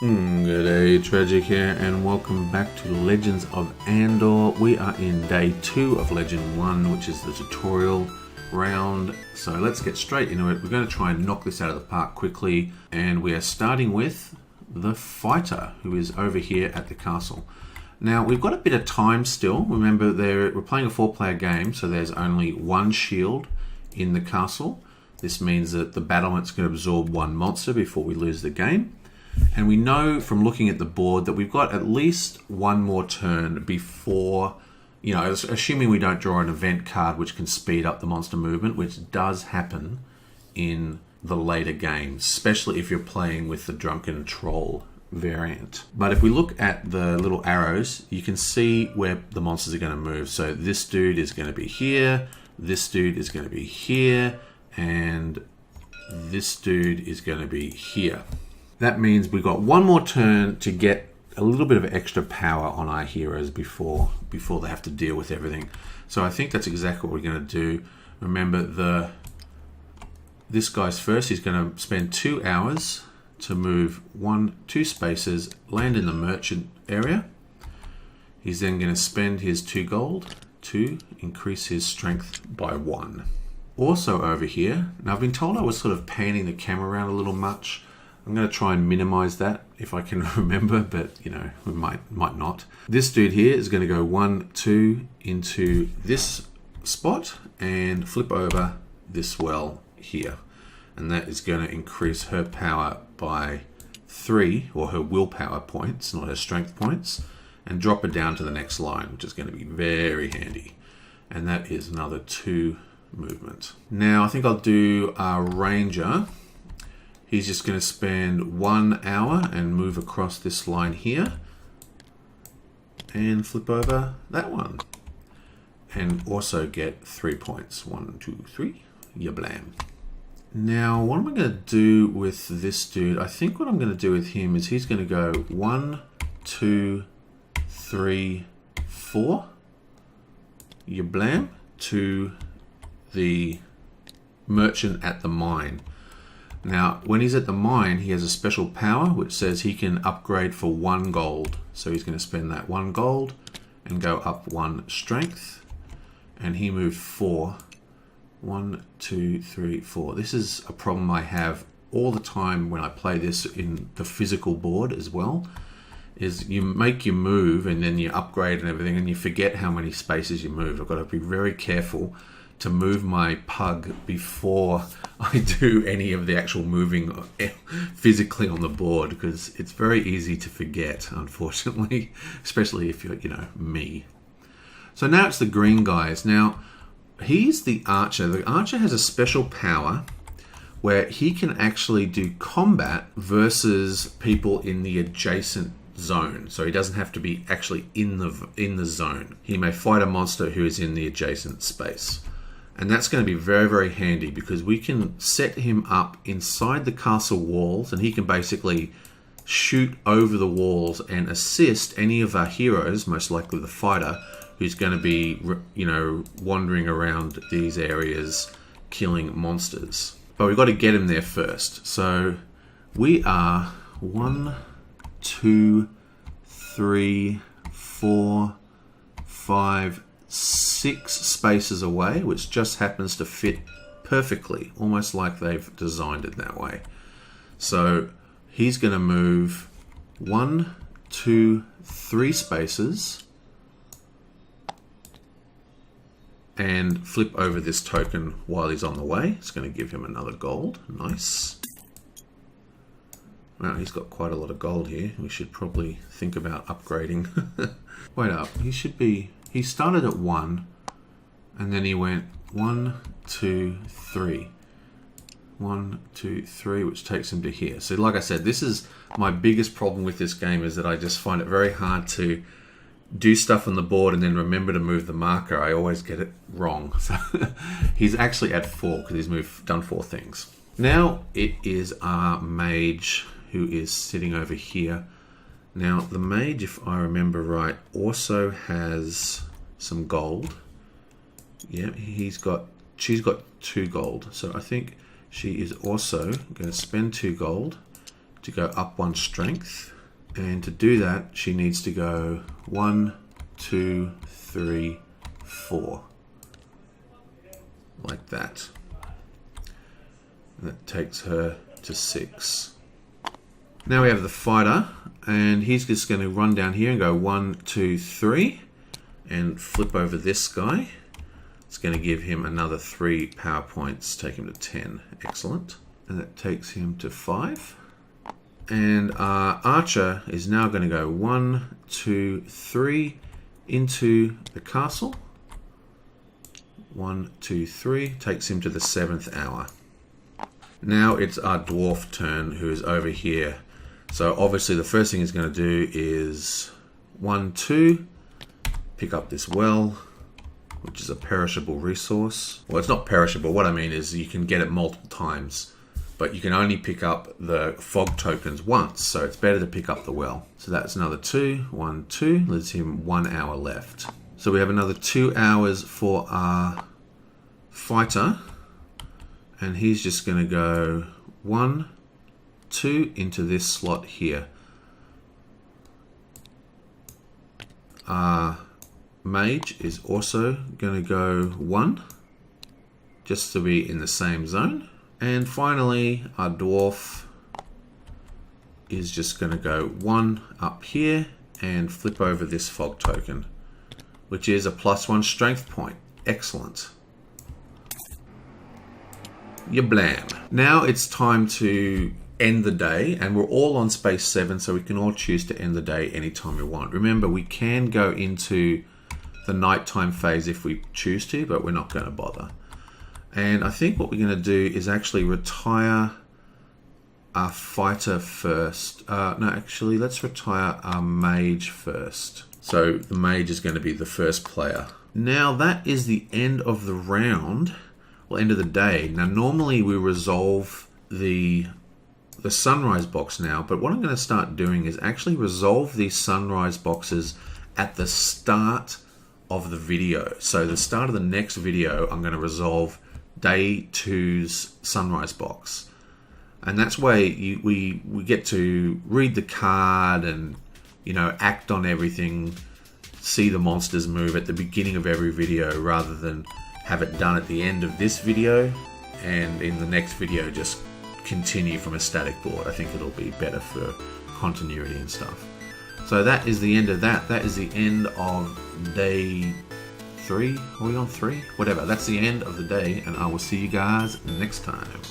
Good day, Tragic here, and welcome back to Legends of Andor. We are in day 2 of Legend 1, which is the tutorial round. So let's get straight into it. We're going to try and knock this out of the park quickly, and we are starting with the fighter, who is over here at the castle. Now, we've got a bit of time still. Remember, we're playing a 4-player game, so there's only one shield in the castle. This means that the battlement's going to absorb one monster before we lose the game. And we know from looking at the board that we've got at least one more turn before, assuming we don't draw an event card which can speed up the monster movement, which does happen in the later games, especially if you're playing with the Drunken Troll variant. But if we look at the little arrows, you can see where the monsters are going to move. So this dude is going to be here, this dude is going to be here, and this dude is going to be here. That means we've got one more turn to get a little bit of extra power on our heroes before they have to deal with everything. So I think that's exactly what we're going to do. Remember, this guy's first. He's going to spend 2 hours to move 2 spaces, land in the merchant area. He's then going to spend his 2 gold to increase his strength by 1. Also over here, now I've been told I was sort of panning the camera around a little much. I'm going to try and minimize that if I can remember, but we might not. This dude here is going to go 1, 2 into this spot and flip over this well here. And that is going to increase her power by 3, or her willpower points, not her strength points, and drop her down to the next line, which is going to be very handy. And that is another 2 movement. Now I think I'll do our ranger. He's just going to spend 1 hour and move across this line here and flip over that one. And also get 3 points. 1, 2, 3. Yablam. Now, what am I going to do with this dude? I think what I'm going to do with him is he's going to go 1, 2, 3, 4. Yablam. To the merchant at the mine. Now, when he's at the mine, he has a special power which says he can upgrade for 1 gold. So he's going to spend that 1 gold and go up 1 strength. And he moved 4. 1, 2, 3, 4. This is a problem I have all the time when I play this in the physical board as well. Is you make your move and then you upgrade and everything and you forget how many spaces you moved. I've got to be very careful to move my pug before I do any of the actual moving physically on the board, because it's very easy to forget, unfortunately, especially if you're, me. So now it's the green guys. Now, he's the archer. The archer has a special power where he can actually do combat versus people in the adjacent zone. So he doesn't have to be actually in the zone. He may fight a monster who is in the adjacent space. And that's going to be very, very handy because we can set him up inside the castle walls and he can basically shoot over the walls and assist any of our heroes, most likely the fighter, who's going to be, wandering around these areas killing monsters. But we've got to get him there first. So we are 1, 2, 3, 4, 5, 6 spaces away, which just happens to fit perfectly, almost like they've designed it that way. So he's going to move 1, 2, 3 spaces and flip over this token while he's on the way. It's going to give him another gold. Nice. Wow, he's got quite a lot of gold here. We should probably think about upgrading. Wait up, he started at 1 and then he went 1, 2, 3. 1, 2, 3, which takes him to here. So like I said, this is my biggest problem with this game, is that I just find it very hard to do stuff on the board and then remember to move the marker. I always get it wrong. So he's actually at 4 because he's done 4 things. Now it is our mage who is sitting over here. Now the mage, if I remember right, also has some gold. Yeah, she's got 2 gold. So I think she is also going to spend 2 gold to go up 1 strength. And to do that, she needs to go 1, 2, 3, 4. Like that. And that takes her to 6. Now we have the fighter, and he's just going to run down here and go 1, 2, 3, and flip over this guy. It's going to give him another 3 power points, take him to 10. Excellent. And that takes him to 5. And our archer is now going to go 1, 2, 3 into the castle. 1, 2, 3 takes him to the 7th hour. Now it's our dwarf turn, who is over here. So obviously the first thing he's going to do is 1, 2, pick up this well, which is a perishable resource. Well, it's not perishable. What I mean is you can get it multiple times, but you can only pick up the fog tokens once, so it's better to pick up the well. So that's another 2, 1, 2, leaves him 1 hour left. So we have another 2 hours for our fighter, and he's just going to go 1, 2 into this slot here. Our mage is also going to go 1, just to be in the same zone. And finally, our dwarf is just going to go 1 up here and flip over this fog token, which is a +1 strength point. Excellent. Yablam. Now it's time to end the day, and we're all on space 7, so we can all choose to end the day anytime we want. Remember, we can go into the nighttime phase if we choose to, but we're not going to bother. And I think what we're going to do is actually retire our fighter first. No, actually, let's retire our mage first. So the mage is going to be the first player. Now that is the end of the round, well, end of the day. Now normally we resolve the sunrise box now, but what I'm going to start doing is actually resolve these sunrise boxes at the start of the video. So the start of the next video, I'm going to resolve day 2's sunrise box, and that's where we get to read the card and, you know, act on everything, see the monsters move at the beginning of every video rather than have it done at the end of this video and in the next video just continue from a static board. I think it'll be better for continuity and stuff. So that is the end of that. That is the end of day 3. Are we on 3? Whatever. That's the end of the day, and I will see you guys next time.